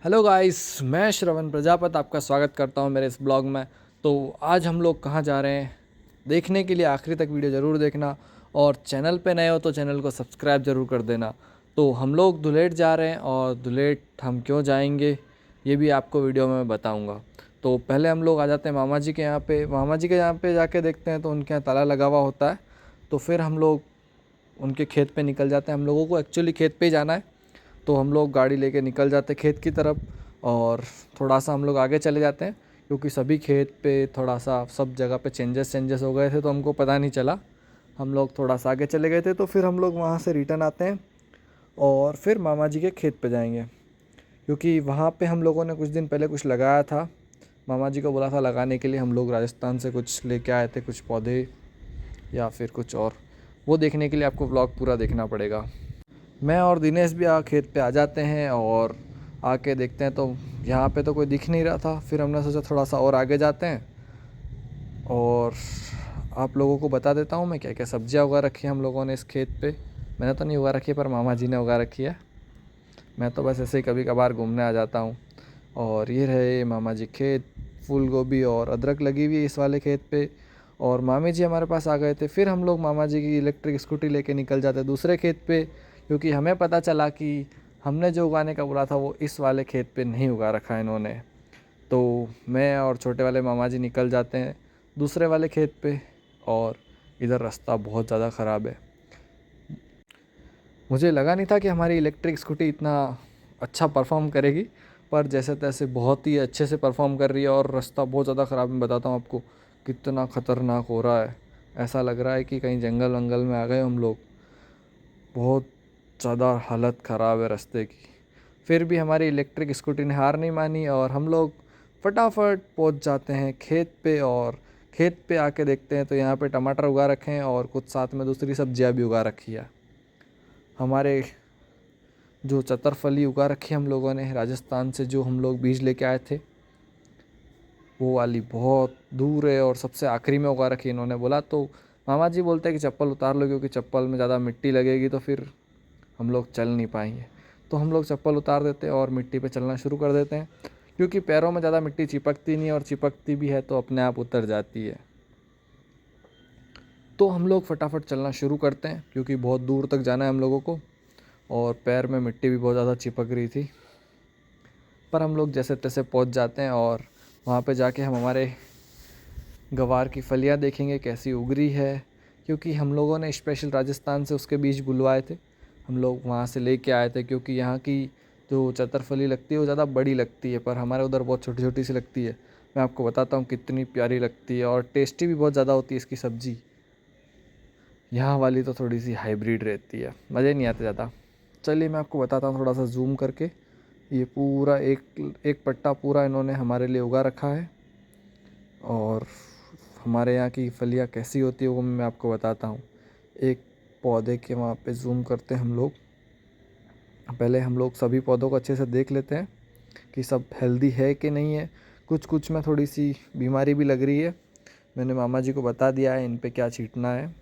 Hello guys, मैं श्रवण प्रजापत आपका स्वागत करता हूं मेरे इस ब्लॉग में। तो आज हम लोग कहां जा रहे हैं देखने के लिए आखिरी तक वीडियो ज़रूर देखना, और चैनल पे नए हो तो चैनल को सब्सक्राइब ज़रूर कर देना। तो हम लोग दुलेट जा रहे हैं, और दुलेट हम क्यों जाएंगे ये भी आपको वीडियो में मैं बताऊँगा। तो पहले हम लोग आ जाते हैं मामा जी के यहाँ पे। मामा जी के यहाँ पे जाके देखते हैं तो उनके यहाँ ताला लगा हुआ होता है। तो फिर हम लोग उनके खेत पे निकल जाते हैं। हम लोगों को एक्चुअली खेत पे ही जाना है, तो हम लोग गाड़ी लेके निकल जाते खेत की तरफ। और थोड़ा सा हम लोग आगे चले जाते हैं, क्योंकि सभी खेत पे थोड़ा सा सब जगह पे चेंजेस हो गए थे, तो हमको पता नहीं चला। हम लोग थोड़ा सा आगे चले गए थे, तो फिर हम लोग वहाँ से रिटर्न आते हैं और फिर मामा जी के खेत पे जाएंगे, क्योंकि वहाँ पे हम लोगों ने कुछ दिन पहले कुछ लगाया था। मामा जी को बोला था लगाने के लिए। हम लोग राजस्थान से कुछ लेके आए थे, कुछ पौधे या फिर कुछ और। वो देखने के लिए आपको व्लॉग पूरा देखना पड़ेगा। मैं और दिनेश भी खेत पे आ जाते हैं, और आके देखते हैं तो यहाँ पे तो कोई दिख नहीं रहा था। फिर हमने सोचा थोड़ा सा और आगे जाते हैं, और आप लोगों को बता देता हूँ मैं क्या क्या सब्जियाँ उगा रखी हैं हम लोगों ने इस खेत पे। मैंने तो नहीं उगा रखी है, पर मामा जी ने उगा रखी है। मैं तो बस ऐसे ही कभी कभार घूमने आ जाता हूँ। और ये रहे मामा जी खेत। फूल गोभी और अदरक लगी हुई है इस वाले खेत पे। और मामी जी हमारे पास आ गए थे। फिर हम लोग मामा जी की इलेक्ट्रिक स्कूटी लेके निकल जाते दूसरे खेत पे, क्योंकि हमें पता चला कि हमने जो उगाने का बोला था वो इस वाले खेत पे नहीं उगा रखा है इन्होंने। तो मैं और छोटे वाले मामा जी निकल जाते हैं दूसरे वाले खेत पे। और इधर रास्ता बहुत ज़्यादा ख़राब है। मुझे लगा नहीं था कि हमारी इलेक्ट्रिक स्कूटी इतना अच्छा परफॉर्म करेगी, पर जैसे तैसे बहुत ही अच्छे से परफॉर्म कर रही है। और रास्ता बहुत ज़्यादा ख़राब, मैं बताता हूँ आपको कितना ख़तरनाक हो रहा है। ऐसा लग रहा है कि कहीं जंगल वंगल में आ गए हम लोग। बहुत ज़्यादा हालत ख़राब है रास्ते की। फिर भी हमारी इलेक्ट्रिक स्कूटी ने हार नहीं मानी, और हम लोग फटाफट पहुंच जाते हैं खेत पे। और खेत पे आके देखते हैं तो यहाँ पे टमाटर उगा रखे हैं, और कुछ साथ में दूसरी सब्जियाँ भी उगा रखी है। हमारे जो चतरफली उगा रखी हम लोगों ने राजस्थान से, जो हम लोग बीज लेके आए थे, वो वाली बहुत दूर है और सबसे आखिरी में उगा रखी इन्होंने बोला। तो मामा जी बोलते हैं कि चप्पल उतार लो, क्योंकि चप्पल में ज़्यादा मिट्टी लगेगी तो फिर हम लोग चल नहीं पाएंगे। तो हम लोग चप्पल उतार देते हैं और मिट्टी पे चलना शुरू कर देते हैं, क्योंकि पैरों में ज़्यादा मिट्टी चिपकती नहीं है, और चिपकती भी है तो अपने आप उतर जाती है। तो हम लोग फटाफट चलना शुरू करते हैं, क्योंकि बहुत दूर तक जाना है हम लोगों को, और पैर में मिट्टी भी बहुत ज़्यादा चिपक रही थी। पर हम लोग जैसे तैसे पहुंच जाते हैं, और वहाँ पे जाके हम हमारे गवार की फलियाँ देखेंगे कैसी उग रही है, क्योंकि हम लोगों ने स्पेशल राजस्थान से उसके बीज बुलवाए थे। हम लोग वहाँ से लेके आए थे, क्योंकि यहाँ की जो चतरफली लगती है वो ज़्यादा बड़ी लगती है, पर हमारे उधर बहुत छोटी छोटी सी लगती है। मैं आपको बताता हूँ कितनी प्यारी लगती है, और टेस्टी भी बहुत ज़्यादा होती है इसकी सब्ज़ी। यहाँ वाली तो थोड़ी सी हाइब्रिड रहती है, मज़े नहीं आते ज़्यादा। चलिए मैं आपको बताता हूँ थोड़ा सा जूम करके। ये पूरा एक एक पट्टा पूरा इन्होंने हमारे लिए उगा रखा है। और हमारे यहाँ की फलियाँ कैसी होती है वो मैं आपको बताता हूँ। एक पौधे के वहाँ पे जूम करते हैं हम लोग। पहले हम लोग सभी पौधों को अच्छे से देख लेते हैं कि सब हेल्दी है कि नहीं है। कुछ कुछ में थोड़ी सी बीमारी भी लग रही है। मैंने मामा जी को बता दिया है इन पे क्या छींटना है।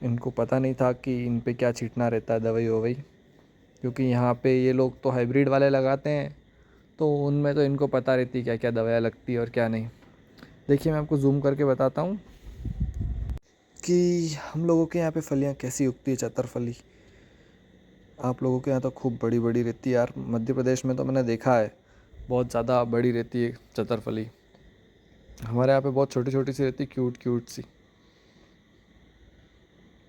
इनको पता नहीं था कि इन पे क्या छींटना रहता है दवाई ववाई, क्योंकि यहाँ पे ये लोग तो हाइब्रिड वाले लगाते हैं, तो उनमें तो इनको पता रहती है क्या क्या दवाइयाँ लगती है और क्या नहीं। देखिए मैं आपको जूम करके बताता हूँ कि हम लोगों के यहाँ पे फलियाँ कैसी उगती है। चतरफली आप लोगों के यहाँ तो खूब बड़ी बड़ी रहती है यार। मध्य प्रदेश में तो मैंने देखा है बहुत ज़्यादा बड़ी रहती है चतरफली। हमारे यहाँ पे बहुत छोटी छोटी सी रहती है, क्यूट क्यूट सी।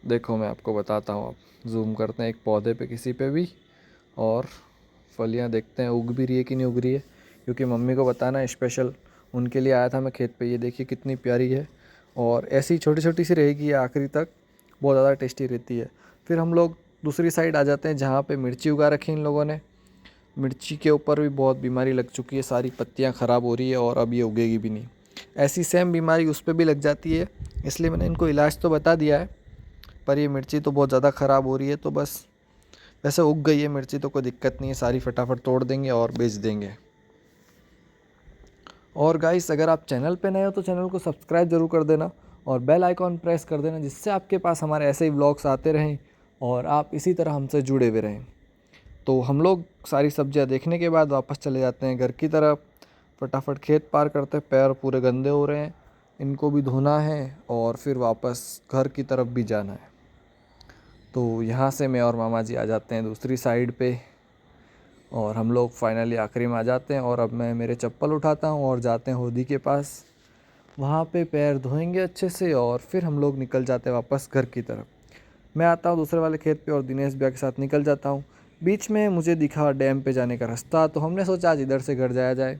देखो मैं आपको बताता हूँ, आप जूम करते हैं एक पौधे पे किसी पे भी, और फलियाँ देखते हैं उग भी रही है कि नहीं उग रही है, क्योंकि मम्मी को बताना स्पेशल उनके लिए आया था मैं खेत पे। ये देखिए कितनी प्यारी है, और ऐसी छोटी छोटी सी रहेगी ये आखिरी तक, बहुत ज़्यादा टेस्टी रहती है। फिर हम लोग दूसरी साइड आ जाते हैं जहाँ पे मिर्ची उगा रखी इन लोगों ने। मिर्ची के ऊपर भी बहुत बीमारी लग चुकी है, सारी पत्तियाँ ख़राब हो रही है, और अब ये उगेगी भी नहीं। ऐसी सेम बीमारी उस पर भी लग जाती है, इसलिए मैंने इनको इलाज तो बता दिया है। पर ये मिर्ची तो बहुत ज़्यादा ख़राब हो रही है, तो बस वैसे उग गई है मिर्ची तो कोई दिक्कत नहीं है, सारी फटाफट तोड़ देंगे और बेच देंगे। और गाइस अगर आप चैनल पे नए हो तो चैनल को सब्सक्राइब ज़रूर कर देना, और बेल आइकॉन प्रेस कर देना, जिससे आपके पास हमारे ऐसे ही व्लॉग्स आते रहें और आप इसी तरह हमसे जुड़े हुए रहें। तो हम लोग सारी सब्जियां देखने के बाद वापस चले जाते हैं घर की तरफ। फटाफट खेत पार करते हैं, पैर पूरे गंदे हो रहे हैं, इनको भी धोना है और फिर वापस घर की तरफ भी जाना है। तो यहाँ से मैं और मामा जी आ जाते हैं दूसरी साइड पे और हम लोग फाइनली आखिरी में आ जाते हैं। और अब मैं मेरे चप्पल उठाता हूँ और जाते हैं होदी के पास, वहाँ पे पैर धोएंगे अच्छे से और फिर हम लोग निकल जाते हैं वापस घर की तरफ। मैं आता हूँ दूसरे वाले खेत पे और दिनेश भैया के साथ निकल जाता हूँ। बीच में मुझे दिखा डैम पे जाने का रास्ता, तो हमने सोचा आज इधर से घर जाया जाए,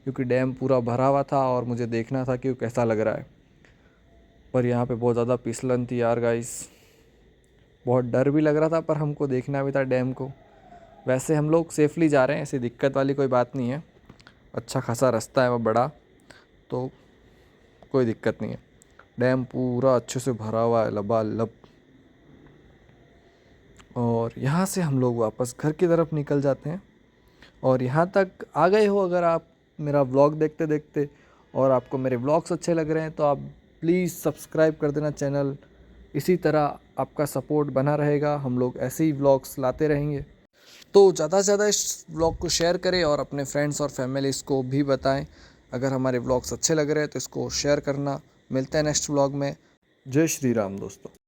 क्योंकि डैम पूरा भरा हुआ था और मुझे देखना था कि वो कैसा लग रहा है। पर यहाँ पे बहुत ज़्यादा फिसलन थी यार गाइस, बहुत डर भी लग रहा था, पर हमको देखना भी था डैम को। वैसे हम लोग सेफली जा रहे हैं, ऐसी दिक्कत वाली कोई बात नहीं है, अच्छा खासा रास्ता है वो बड़ा, तो कोई दिक्कत नहीं है। डैम पूरा अच्छे से भरा हुआ है लबालब। और यहाँ से हम लोग वापस घर की तरफ निकल जाते हैं। और यहाँ तक आ गए हो अगर आप मेरा व्लॉग देखते देखते और आपको मेरे व्लॉग्स अच्छे लग रहे हैं, तो आप प्लीज़ सब्सक्राइब कर देना चैनल। इसी तरह आपका सपोर्ट बना रहेगा, हम लोग ऐसे ही व्लॉग्स लाते रहेंगे। तो ज़्यादा से ज़्यादा इस व्लॉग को शेयर करें और अपने फ्रेंड्स और फैमिलीज़ को भी बताएं। अगर हमारे व्लॉग्स अच्छे लग रहे हैं तो इसको शेयर करना। मिलते हैं नेक्स्ट व्लॉग में। जय श्री राम दोस्तों।